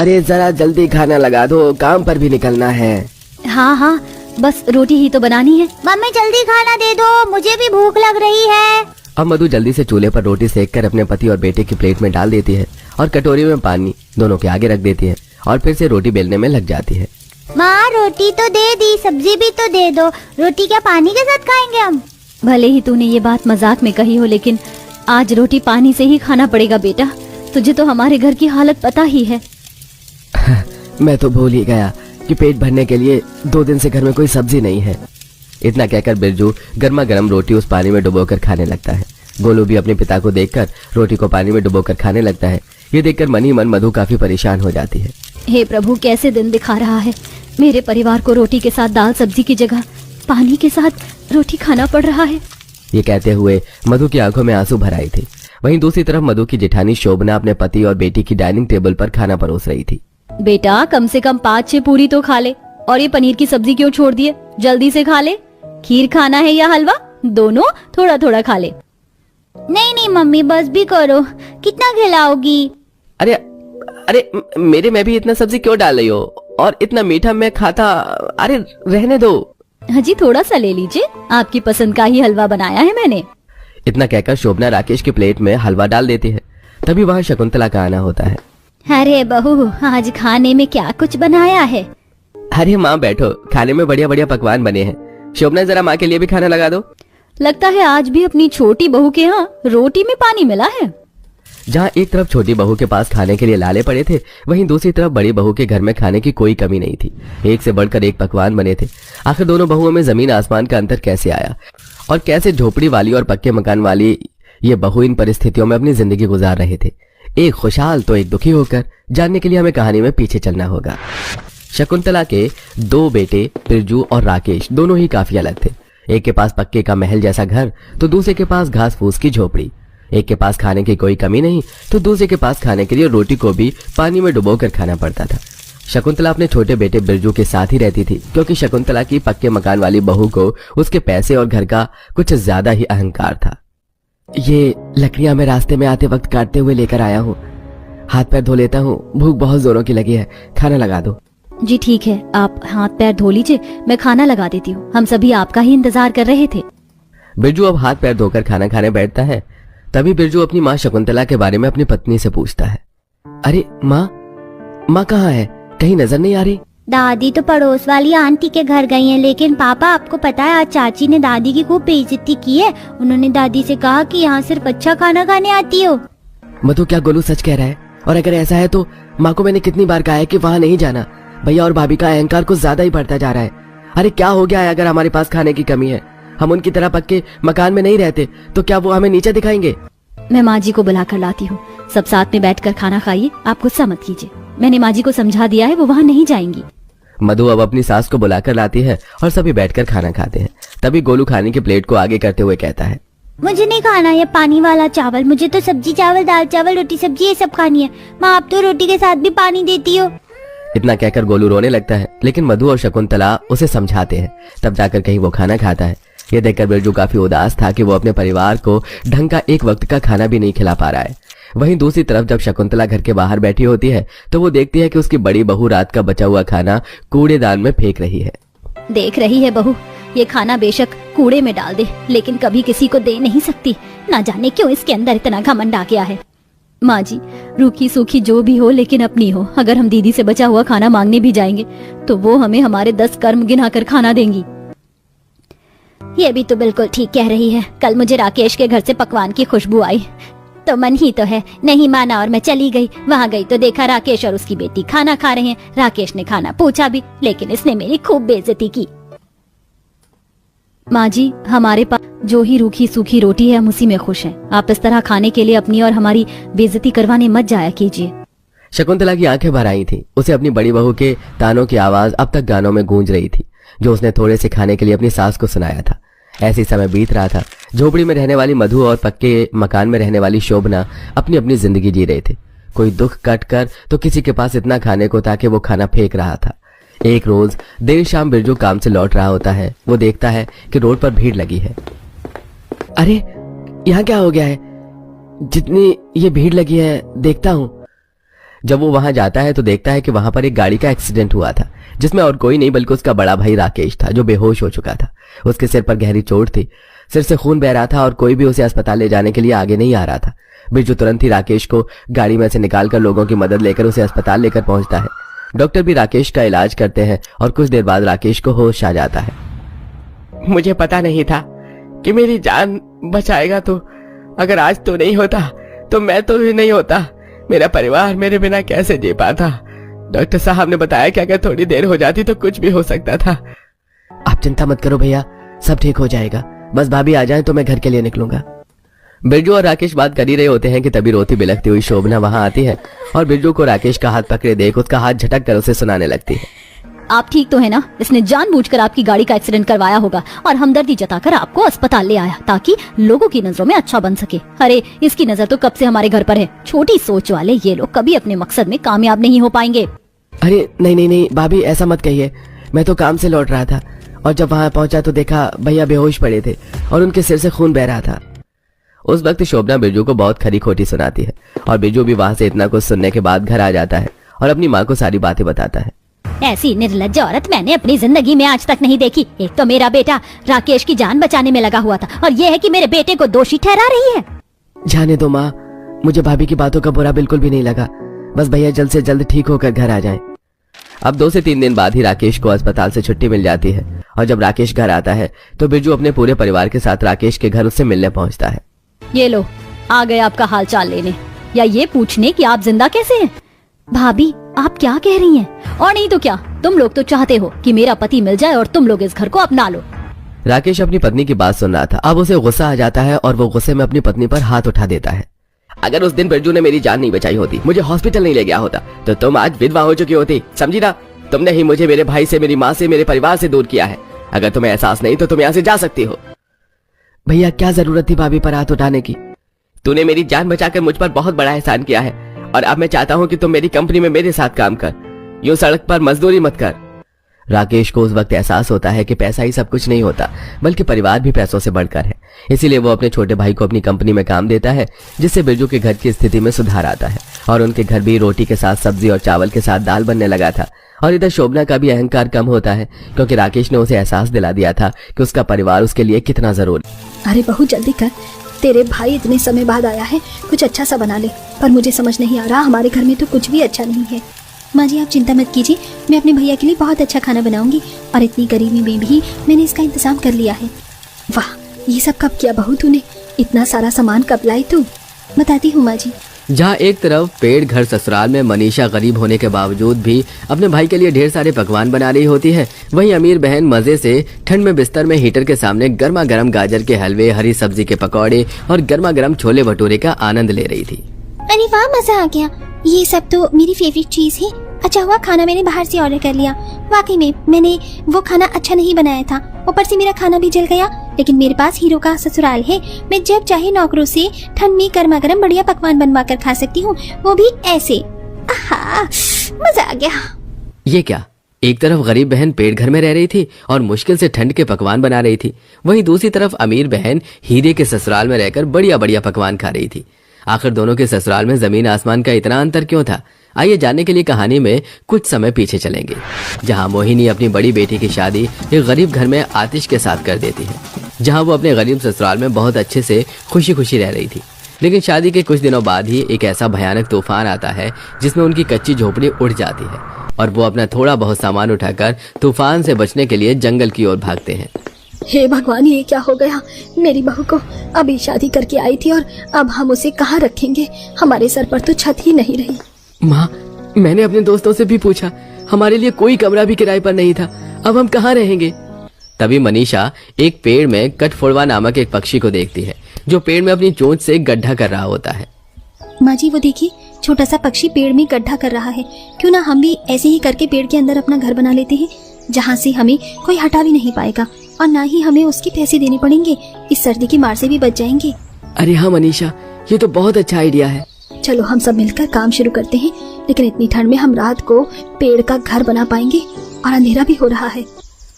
अरे जरा जल्दी खाना लगा दो, काम पर भी निकलना है। हाँ हाँ, बस रोटी ही तो बनानी है। मम्मी जल्दी खाना दे दो, मुझे भी भूख लग रही है। अब मधु जल्दी से चूल्हे पर रोटी सेककर अपने पति और बेटे की प्लेट में डाल देती है और कटोरी में पानी दोनों के आगे रख देती है और फिर से रोटी बेलने में लग जाती है। माँ रोटी तो दे दी, सब्जी भी तो दे दो। रोटी क्या पानी के साथ खाएंगे हम? भले ही तूने ये बात मजाक में कही हो, लेकिन आज रोटी पानी से ही खाना पड़ेगा बेटा। तुझे तो हमारे घर की हालत पता ही है। मैं तो भूल ही गया कि पेट भरने के लिए 2 दिन से घर में कोई सब्जी नहीं है। इतना कहकर बिरजू गर्मा गर्म रोटी उस पानी में डुबोकर खाने लगता है। गोलू भी अपने पिता को देखकर रोटी को पानी में डुबोकर खाने लगता है। ये देखकर मन ही मन मधु काफी परेशान हो जाती है। हे प्रभु, कैसे दिन दिखा रहा है। मेरे परिवार को रोटी के साथ दाल सब्जी की जगह पानी के साथ रोटी खाना पड़ रहा है। ये कहते हुए मधु की आंखों में आंसू भर आई थे। वहीं दूसरी तरफ मधु की जेठानी शोभना अपने पति और बेटी की डाइनिंग टेबल पर खाना परोस रही थी। बेटा कम से कम 5-6 पूरी तो खा ले, और ये पनीर की सब्जी क्यों छोड़ दिए? जल्दी से खा ले। खीर खाना है या हलवा, दोनों थोड़ा थोड़ा खा ले। नहीं नहीं मम्मी, बस भी करो। कितना खिलाओगी? अरे अरे मेरे में भी इतना सब्जी क्यों डाल रही हो? और इतना मीठा मैं खाता। अरे रहने दो। हाजी थोड़ा सा ले लीजिए, आपकी पसंद का ही हलवा बनाया है मैंने। इतना कहकर शोभना राकेश की प्लेट में हलवा डाल देती है। तभी वहाँ शकुंतला का आना होता है। अरे बहू, आज खाने में क्या कुछ बनाया है? अरे माँ बैठो, खाने में बढ़िया बढ़िया पकवान बने हैं। शोभना जरा माँ के लिए भी खाना लगा दो। लगता है आज भी अपनी छोटी बहू के यहाँ रोटी में पानी मिला है। जहाँ एक तरफ छोटी बहू के पास खाने के लिए लाले पड़े थे, वहीं दूसरी तरफ बड़ी बहू के घर में खाने की कोई कमी नहीं थी। एक से बढ़कर एक पकवान बने थे। आखिर दोनों बहुओं में जमीन आसमान का अंतर कैसे आया, और कैसे झोपड़ी वाली और पक्के मकान वाली ये बहू इन परिस्थितियों में अपनी जिंदगी गुजार रहे थे, एक खुशहाल तो एक दुखी होकर, जानने के लिए हमें कहानी में पीछे चलना होगा। शकुंतला के 2 बेटे बिरजू और राकेश दोनों ही काफी अलग थे। एक के पास पक्के का महल जैसा घर तो दूसरे के पास घास फूस की झोपड़ी। एक के पास खाने की कोई कमी नहीं तो दूसरे के पास खाने के लिए रोटी को भी पानी में डुबोकर खाना पड़ता था। शकुंतला अपने छोटे बेटे बिरजू के साथ ही रहती थी, क्योंकि शकुंतला की पक्के मकान वाली बहू को उसके पैसे और घर का कुछ ज्यादा ही अहंकार था। ये लकड़ियां मैं रास्ते में आते वक्त काटते हुए लेकर आया हूँ। हाथ पैर धो लेता हूँ, भूख बहुत जोरों की लगी है, खाना लगा दो। जी ठीक है, आप हाथ पैर धो लीजिए, मैं खाना लगा देती हूँ। हम सभी आपका ही इंतजार कर रहे थे। बिरजू अब हाथ पैर धोकर खाना खाने बैठता है। तभी बिरजू अपनी माँ शकुंतला के बारे में अपनी पत्नी से पूछता है। अरे माँ कहाँ है? कहीं नजर नहीं आ रही। दादी तो पड़ोस वाली आंटी के घर गई हैं, लेकिन पापा आपको पता है आज चाची ने दादी की खूब बेइज्जती की है। उन्होंने दादी से कहा कि यहाँ सिर्फ अच्छा खाना खाने आती हो। मधु, क्या गोलू सच कह रहा है? और अगर ऐसा है तो माँ को मैंने कितनी बार कहा है कि वहाँ नहीं जाना। भैया और भाभी का अहंकार कुछ ज्यादा ही बढ़ता जा रहा है। अरे क्या हो गया है? अगर हमारे पास खाने की कमी है, हम उनकी तरह पक्के मकान में नहीं रहते, तो क्या वो हमें नीचे दिखाएंगे? मैं माँ जी को बुला कर लाती हूँ, सब साथ में बैठकर खाना खाइए। आप गुस्सा मत कीजिए, मैंने माँ जी को समझा दिया है, वो वहाँ नहीं जाएंगी। मधु अब अपनी सास को बुलाकर लाती है और सभी बैठकर खाना खाते हैं। तभी गोलू खाने की प्लेट को आगे करते हुए कहता है, मुझे नहीं खाना ये पानी वाला चावल, मुझे तो सब्जी चावल, दाल चावल, रोटी सब्जी ये सब खानी है। माँ आप तो रोटी के साथ भी पानी देती हो। इतना कहकर गोलू रोने लगता है, लेकिन मधु और शकुंतला उसे समझाते हैं। तब जाकर कहीं वो खाना खाता है। ये देखकर बिरजू काफी उदास था कि वो अपने परिवार को ढंग का एक वक्त का खाना भी नहीं खिला पा रहा है। वहीं दूसरी तरफ जब शकुंतला घर के बाहर बैठी होती है तो वो देखती है कि उसकी बड़ी बहू रात का बचा हुआ खाना कूड़ेदान में फेंक रही है। देख रही है बहू, ये खाना बेशक कूड़े में डाल दे, लेकिन कभी किसी को दे नहीं सकती। ना जाने क्यों इसके अंदर इतना घमंड आ गया है। माँ जी, रूखी सूखी जो भी हो लेकिन अपनी हो। अगर हम दीदी से बचा हुआ खाना मांगने भी जाएंगे तो वो हमें हमारे 10 कर्म गिनाकर खाना देंगी। ये भी तो बिल्कुल ठीक कह रही है। कल मुझे राकेश के घर से पकवान की खुशबू आई तो मन ही तो है, नहीं माना और मैं चली गई। वहाँ गई तो देखा राकेश और उसकी बेटी खाना खा रहे हैं। राकेश ने खाना पूछा भी, लेकिन इसने मेरी खूब बेइज्जती की। माँ जी, हमारे पास जो ही रूखी सूखी रोटी है हम उसी में खुश हैं। आप इस तरह खाने के लिए अपनी और हमारी बेइज्जती करवाने मत जाया कीजिए। शकुंतला की आंखें भर आई थी। उसे अपनी बड़ी बहू के तानों की आवाज अब तक गानों में गूंज रही थी, जो उसने थोड़े से खाने के लिए अपनी सास को सुनाया था। ऐसी समय बीत रहा था। झोपड़ी में रहने वाली मधु और पक्के मकान में रहने वाली शोभना अपनी अपनी जिंदगी जी रहे थे। कोई दुख कट कर तो किसी के पास इतना खाने को था कि वो खाना फेंक रहा था। एक रोज देर शाम बिरजू काम से लौट रहा होता है। वो देखता है कि रोड पर भीड़ लगी है। अरे यहाँ क्या हो गया है? जितनी ये भीड़ लगी है देखता हूँ। जब वो वहां जाता है तो देखता है कि वहां पर एक गाड़ी का एक्सीडेंट हुआ था, जिसमें और कोई नहीं बल्कि उसका बड़ा भाई राकेश था, जो बेहोश हो चुका था। उसके सिर पर गहरी चोट थी, सिर से खून बह रहा था और कोई भी उसे अस्पताल ले जाने के लिए आगे नहीं आ रहा था। बिरजू तुरंत ही राकेश को गाड़ी में से निकालकर लोगों की मदद लेकर उसे अस्पताल लेकर पहुंचता है। डॉक्टर भी राकेश का इलाज करते हैं और कुछ देर बाद राकेश को होश आ जाता है। मुझे पता नहीं था कि मेरी जान बचाएगा, तो अगर आज तो नहीं होता तो मैं तो भी नहीं होता। मेरा परिवार मेरे बिना कैसे जी पाता। डॉक्टर साहब ने बताया कि अगर थोड़ी देर हो जाती तो कुछ भी हो सकता था। आप चिंता मत करो भैया, सब ठीक हो जाएगा, बस भाभी आ जाए तो मैं घर के लिए निकलूंगा। बिरजू और राकेश बात कर ही रहे होते हैं कि तभी रोती बिलखती हुई शोभना वहां आती है और बिरजू को राकेश का हाथ पकड़े देख उसका हाथ झटक कर उसे सुनाने लगती है। आप ठीक तो है ना? इसने जानबूझकर आपकी गाड़ी का एक्सीडेंट करवाया होगा और हमदर्दी जताकर आपको अस्पताल ले आया ताकि लोगों की नजरों में अच्छा बन सके। अरे इसकी नजर तो कब से हमारे घर पर है। छोटी सोच वाले ये लोग कभी अपने मकसद में कामयाब नहीं हो पाएंगे। अरे नहीं नहीं नहीं भाभी, ऐसा मत कहिए। मैं तो काम से लौट रहा था और जब वहां पहुंचा तो देखा भैया बेहोश पड़े थे और उनके सिर से खून बह रहा था। उस वक्त शोभना बिरजू को बहुत खरी खोटी सुनाती है और बिरजू भी वहां से इतना कुछ सुनने के बाद घर आ जाता है और अपनी माँ को सारी बातें बताता है। ऐसी निर्लज्ज औरत मैंने अपनी जिंदगी में आज तक नहीं देखी। एक तो मेरा बेटा राकेश की जान बचाने में लगा हुआ था और ये है कि मेरे बेटे को दोषी ठहरा रही है। जाने दो माँ, मुझे भाभी की बातों का बुरा बिल्कुल भी नहीं लगा। बस भैया जल्द से जल्द ठीक होकर घर आ जाएं। अब 2 से 3 दिन बाद ही राकेश को अस्पताल से छुट्टी मिल जाती है और जब राकेश घर आता है तो बिरजू अपने पूरे परिवार के साथ राकेश के घर उससे मिलने पहुंचता है। ये लो, आ गए आपका हाल चाल लेने या ये पूछने कि आप जिंदा कैसे हैं। भाभी आप क्या कह रही हैं? और नहीं तो क्या, तुम लोग तो चाहते हो कि मेरा पति मिल जाए और तुम लोग इस घर को अपना लो। राकेश अपनी पत्नी की बात सुन रहा था। अब उसे गुस्सा आ जाता है और वो गुस्से में अपनी पत्नी पर हाथ उठा देता है। अगर उस दिन बिरजू ने मेरी जान नहीं बचाई होती, मुझे हॉस्पिटल नहीं ले गया होता, तो तुम आज विधवा हो चुकी होती, समझी ना? तुमने ही मुझे मेरे भाई से, मेरी माँ से, मेरे परिवार से दूर किया है। अगर तुम्हें एहसास नहीं तो तुम यहाँ से जा सकती हो। भैया क्या जरूरत थी भाभी पर हाथ उठाने की? तूने मेरी जान बचाकर मुझ पर बहुत बड़ा एहसान किया है और अब मैं चाहता हूँ कि तुम मेरी कंपनी में मेरे साथ काम कर, यूं सड़क पर मजदूरी मत कर। राकेश को उस वक्त एहसास होता है कि पैसा ही सब कुछ नहीं होता, बल्कि परिवार भी पैसों से बढ़कर है। इसीलिए वो अपने छोटे भाई को अपनी कंपनी में काम देता है, जिससे बिरजू के घर की स्थिति में सुधार आता है और उनके घर भी रोटी के साथ सब्जी और चावल के साथ दाल बनने लगा था। और इधर शोभना का भी अहंकार कम होता है क्योंकि राकेश ने उसे एहसास दिला दिया था कि उसका परिवार उसके लिए कितना जरूरी। अरे बहू जल्दी कर, तेरे भाई इतने समय बाद आया है, कुछ अच्छा सा बना ले। पर मुझे समझ नहीं आ रहा, हमारे घर में तो कुछ भी अच्छा नहीं है। माँ जी आप चिंता मत कीजिए, मैं अपने भैया के लिए बहुत अच्छा खाना बनाऊंगी और इतनी गर्मी में भी मैंने इसका इंतजाम कर लिया है। वाह, ये सब कब किया बहू तूने? इतना सारा सामान कब लाई तू? बताती हूँ माँ जी। जहाँ एक तरफ पेड़ घर ससुराल में मनीषा गरीब होने के बावजूद भी अपने भाई के लिए ढेर सारे पकवान बना रही होती है, वहीं अमीर बहन मजे से ठंड में बिस्तर में हीटर के सामने गर्मा गर्म गाजर के हलवे, हरी सब्जी के पकौड़े और गर्मा गर्म छोले भटूरे का आनंद ले रही थी। अरे वाह, मजा आ गया। ये सब तो मेरी फेवरेट चीज है। अच्छा हुआ खाना मैंने बाहर से ऑर्डर कर लिया। वाकई में मैंने वो खाना अच्छा नहीं बनाया था, ऊपर से मेरा खाना भी जल गया। लेकिन मेरे पास हीरो का ससुराल है, मैं जब चाहे नौकरों से ठंड में गर्मा गर्म बढ़िया पकवान बनवा कर खा सकती हूँ, वो भी ऐसे। आहा, मजा आ गया। ये क्या, एक तरफ गरीब बहन पेड़ घर में रह रही थी और मुश्किल से ठंड के पकवान बना रही थी, वहीं दूसरी तरफ अमीर बहन हीरे के ससुराल में रहकर बढ़िया बढ़िया पकवान खा रही थी। आखिर दोनों के ससुराल में जमीन आसमान का इतना अंतर क्यों था? आइए जानने के लिए कहानी में कुछ समय पीछे चलेंगे, जहां मोहिनी अपनी बड़ी बेटी की शादी एक गरीब घर में आतिश के साथ कर देती है, जहां वो अपने गरीब ससुराल में बहुत अच्छे से खुशी खुशी रह रही थी। लेकिन शादी के कुछ दिनों बाद ही एक ऐसा भयानक तूफान आता है जिसमें उनकी कच्ची झोपड़ी उड़ जाती है और वो अपना थोड़ा बहुत सामान उठाकर तूफान से बचने के लिए जंगल की ओर भागते हैं। हे भगवान, ये क्या हो गया? मेरी बहू को अभी शादी करके आई थी और अब हम उसे कहाँ रखेंगे? हमारे सर पर तो छत ही नहीं रही। माँ, मैंने अपने दोस्तों से भी पूछा, हमारे लिए कोई कमरा भी किराए पर नहीं था। अब हम कहाँ रहेंगे? तभी मनीषा एक पेड़ में कठफोड़वा नामक एक पक्षी को देखती है, जो पेड़ में अपनी चोंच से गड्ढा कर रहा होता है। माँ जी वो देखिए, छोटा सा पक्षी पेड़ में गड्ढा कर रहा है। क्यों ना हम भी ऐसे ही करके पेड़ के अंदर अपना घर बना लेते हैं, जहाँ से हमें कोई हटा भी नहीं पाएगा और ना ही हमें उसके पैसे देने पड़ेंगे। इस सर्दी की मार से भी बच जाएंगे। अरे हाँ मनीषा, ये तो बहुत अच्छा आइडिया है। चलो हम सब मिलकर काम शुरू करते हैं, लेकिन इतनी ठंड में हम रात को पेड़ का घर बना पाएंगे और अंधेरा भी हो रहा है।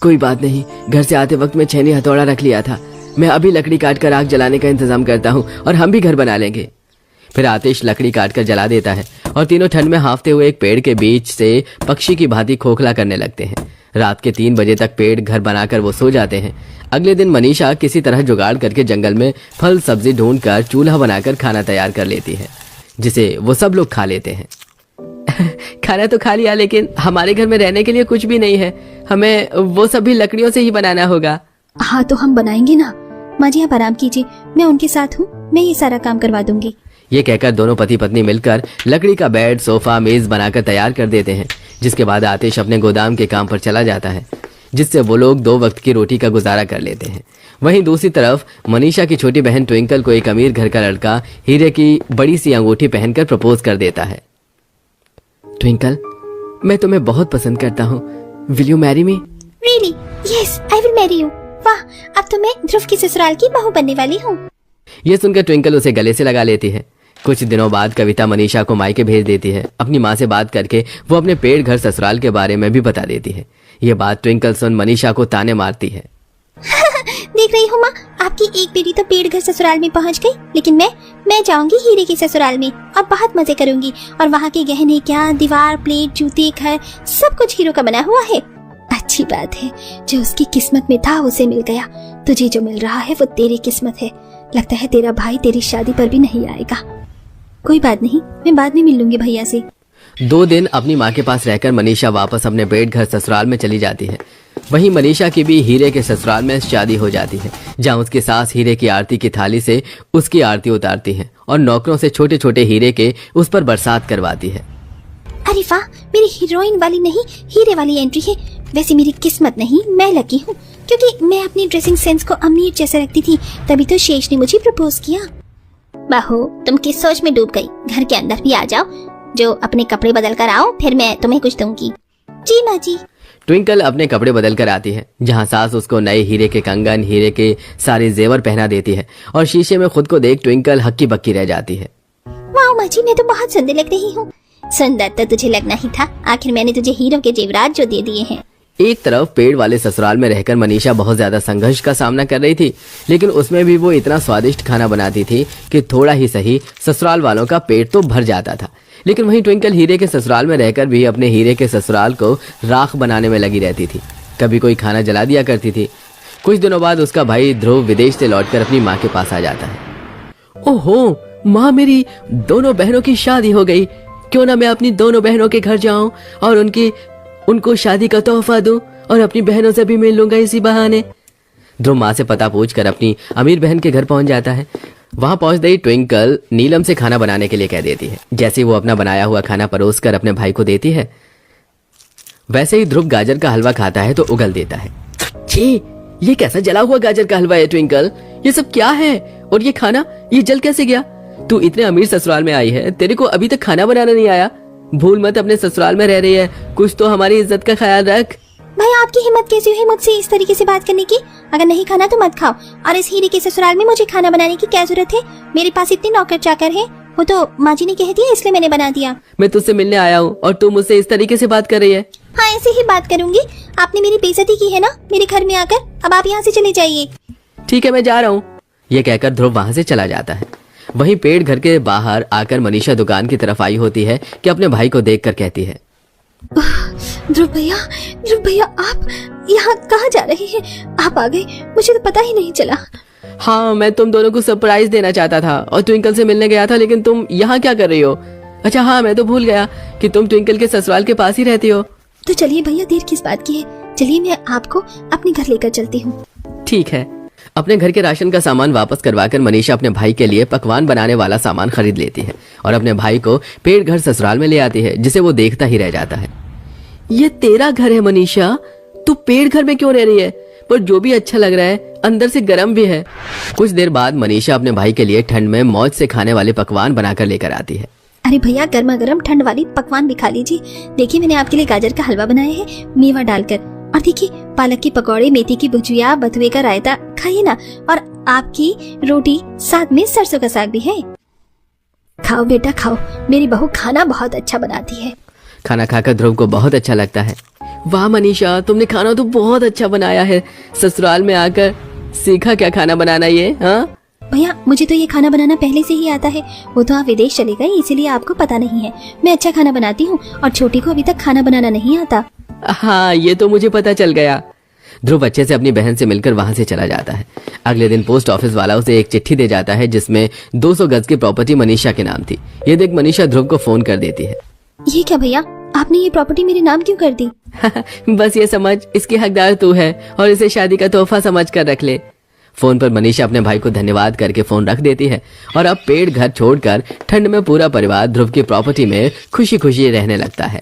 कोई बात नहीं, घर से आते वक्त मैं छेनी हथौड़ा रख लिया था। मैं अभी लकड़ी काट कर आग जलाने का इंतजाम करता हूँ और हम भी घर बना लेंगे। फिर आतिश लकड़ी काटकर जला देता है और तीनों ठंड में हांफते हुए एक पेड़ के बीच से पक्षी की भांति खोखला करने लगते हैं। रात के 3 बजे तक पेड़ घर बनाकर वो सो जाते हैं। अगले दिन मनीषा किसी तरह जुगाड़ करके जंगल में फल सब्जी ढूंढकर चूल्हा बनाकर खाना तैयार कर लेती है, जिसे वो सब लोग खा लेते हैं। खाना तो खा लिया, लेकिन हमारे घर में रहने के लिए कुछ भी नहीं है। हमें वो सब भी लकड़ियों से ही बनाना होगा। हाँ तो हम बनाएंगे ना। माँ जी आप आराम कीजिए, मैं उनके साथ हूँ, मैं ये सारा काम करवा दूंगी। ये कहकर दोनों पति पत्नी मिलकर लकड़ी का बेड, सोफा, मेज बनाकर तैयार कर देते हैं, जिसके बाद आतिश अपने गोदाम के काम पर चला जाता है, जिससे वो लोग 2 वक्त की रोटी का गुजारा कर लेते हैं। वहीं दूसरी तरफ मनीषा की छोटी बहन ट्विंकल को एक अमीर घर का लड़का हीरे की बड़ी सी अंगूठी पहनकर प्रपोज कर देता है। ट्विंकल, मैं तुम्हें बहुत पसंद करता हूँ, will you marry me? Really? Yes, I will marry you. वाह, अब तो मैं ध्रुव की ससुराल की बहू बनने वाली हूँ। ये सुनकर ट्विंकल उसे गले से लगा लेती है। कुछ दिनों बाद कविता मनीषा को मायके भेज देती है। अपनी माँ से बात करके वो अपने पेड़ घर ससुराल के बारे में भी बता देती है। ये बात ट्विंकल सुन मनीषा को ताने मारती है। देख रही हूँ माँ, आपकी एक बेटी तो पेड़ घर ससुराल में पहुँच गई, लेकिन मैं जाऊंगी हीरे के ससुराल में और बहुत मजे करूंगी। और वहाँ के गहने क्या, दीवार, प्लेट, जूते, घर, सब कुछ हीरो का बना हुआ है। अच्छी बात है, जो उसकी किस्मत में था उसे मिल गया। तुझे जो मिल रहा है वो तेरी किस्मत है। लगता है तेरा भाई तेरी शादी पर भी नहीं आएगा। कोई बात नहीं, मैं बाद में मिल लूंगी भैया से। 2 दिन अपनी माँ के पास रहकर मनीषा वापस अपने पेड़ घर ससुराल में चली जाती है। वहीं मनीषा की भी हीरे के ससुराल में शादी हो जाती है, जहाँ उसकी सास हीरे की आरती की थाली से उसकी आरती उतारती है और नौकरों से छोटे छोटे हीरे के उस पर बरसात करवाती है। अरे वाह, मेरी हीरोइन वाली नहीं हीरे वाली एंट्री है। वैसे मेरी किस्मत नहीं, मैं लकी हूँ, क्योंकि मैं अपनी ड्रेसिंग सेंस को अमीर जैसे रखती थी, तभी तो शेष ने मुझे प्रपोज किया। बहू, तुम किस सोच में डूब गई? घर के अंदर भी आ जाओ, जो अपने कपड़े बदल कर आओ, फिर मैं तुम्हें कुछ दूंगी। जी माँ जी। ट्विंकल अपने कपड़े बदल कर आती है, जहाँ सास उसको नए हीरे के कंगन, हीरे के सारे जेवर पहना देती है और शीशे में खुद को देख ट्विंकल हक्की बक्की रह जाती है। वाह माँ जी, मैं तो बहुत सुंदर लग रही हूँ। सुंदर तो तुझे लगना ही था, आखिर मैंने तुझे हीरो के जेवरात जो दे दिए हैं। एक तरफ पेड़ वाले ससुराल में रहकर मनीषा बहुत ज्यादा संघर्ष का सामना कर रही थी, लेकिन उसमें भी वो इतना स्वादिष्ट खाना बनाती थी कि थोड़ा ही सही ससुराल वालों का पेट तो भर जाता था। लेकिन वहीं ट्विंकल हीरे के ससुराल में रहकर भी अपने हीरे के ससुराल को राख बनाने में लगी रहती थी। कभी कोई खाना जला दिया करती थी। कुछ दिनों बाद उसका भाई ध्रुव विदेश से लौटकर अपनी माँ के पास आ जाता है। ओहो माँ, मेरी दोनों बहनों की शादी हो गई। क्यों ना मैं अपनी दोनों बहनों के घर जाऊं और उनको शादी का तोहफा दूं और अपनी बहनों से भी मिल लूंगा इसी बहाने। ध्रुव माँ से पता पूछकर अपनी अमीर बहन के घर पहुंच जाता है। वहां पहुंचते ही ट्विंकल नीलम से खाना बनाने के लिए कह देती है। जैसे वो अपना बनाया हुआ खाना परोसकर अपने भाई को देती है, वैसे ही ध्रुव गाजर का हलवा खाता है तो उगल देता है। छी, ये कैसा जला हुआ गाजर का हलवा है ट्विंकल? ये सब क्या है? और ये खाना, ये जल कैसे गया? तू इतने अमीर ससुराल में आई है, तेरे को अभी तक खाना बनाना नहीं आया? भूल मत, अपने ससुराल में रह रही है, कुछ तो हमारी इज्जत का ख्याल रख। भाई, आपकी हिम्मत कैसी हुई मुझसे इस तरीके से बात करने की? अगर नहीं खाना तो मत खाओ, और इस हीरे के ससुराल में मुझे खाना बनाने की क्या जरूरत है? मेरे पास इतने नौकर चाकर हैं, वो तो माँ जी ने कह दिया इसलिए मैंने बना दिया। मैं तुझसे मिलने आया हूँ और तू मुझसे इस तरीके से बात कर रही है? हाँ, ऐसे ही बात करूंगी। आपने मेरी बेइज्जती की है ना मेरे घर में आकर, अब आप यहाँ से चले जाइए। ठीक है, मैं जा रहा हूँ। ये कहकर ध्रुव वहां से चला जाता है। वहीं पेड़ घर के बाहर आकर मनीषा दुकान की तरफ आई होती है कि अपने भाई को देखकर कहती है, ध्रुव भैया आप यहाँ कहाँ जा रहे हैं? आप आ गए, मुझे तो पता ही नहीं चला। हाँ, मैं तुम दोनों को सरप्राइज देना चाहता था और ट्विंकल से मिलने गया था, लेकिन तुम यहाँ क्या कर रही हो? अच्छा हाँ, मैं तो भूल गया कि तुम ट्विंकल के ससुराल के पास ही रहती हो। तो चलिए भैया, देर किस बात की है, चलिए मैं आपको अपने घर लेकर चलती हूँ। ठीक है। अपने घर के राशन का सामान वापस करवाकर मनीषा अपने भाई के लिए पकवान बनाने वाला सामान खरीद लेती है और अपने भाई को पेड़ घर ससुराल में ले आती है, जिसे वो देखता ही रह जाता है। ये तेरा घर है मनीषा, तू पेड़ घर में क्यों रह रही है? पर जो भी अच्छा लग रहा है, अंदर से गर्म भी है। कुछ देर बाद मनीषा अपने भाई के लिए ठंड में मौज से खाने वाले पकवान बनाकर लेकर आती है। अरे भैया, गर्मा गर्म ठंड वाली पकवान भी खा लीजिए। देखिए, मैंने आपके लिए गाजर का हलवा बनाया है मेवा डालकर, और देखिए पालक के पकौड़े, मेथी की भुजिया, बथुए का रायता, खाइए ना। और आपकी रोटी, साथ में सरसों का साग भी है। खाओ बेटा खाओ, मेरी बहू खाना बहुत अच्छा बनाती है। खाना खाकर ध्रुव को बहुत अच्छा लगता है। वाह मनीषा, तुमने खाना तो बहुत अच्छा बनाया है। ससुराल में आकर सीखा क्या खाना बनाना ये? हाँ भैया मुझे तो ये खाना बनाना पहले से ही आता है। वो तो आप विदेश चले गए इसीलिए आपको पता नहीं है। मैं अच्छा खाना बनाती हूँ और छोटी को अभी तक खाना बनाना नहीं आता। हाँ, ये तो मुझे पता चल गया। ध्रुव अच्छे से अपनी बहन से मिलकर वहां से चला जाता है। अगले दिन पोस्ट ऑफिस वाला उसे एक चिट्ठी दे जाता है जिसमें 200 गज की प्रॉपर्टी मनीषा के नाम थी। ये देख मनीषा ध्रुव को फोन कर देती है। ये क्या भैया, आपने ये प्रॉपर्टी मेरे नाम क्यों कर दी? बस ये समझ, इसकी हकदार तू है और इसे शादी का तोहफा समझ कर रख ले। फोन पर मनीषा अपने भाई को धन्यवाद करके फोन रख देती है और अब पेड़ घर छोड़कर ठंड में पूरा परिवार ध्रुव की प्रॉपर्टी में खुशी खुशी रहने लगता है।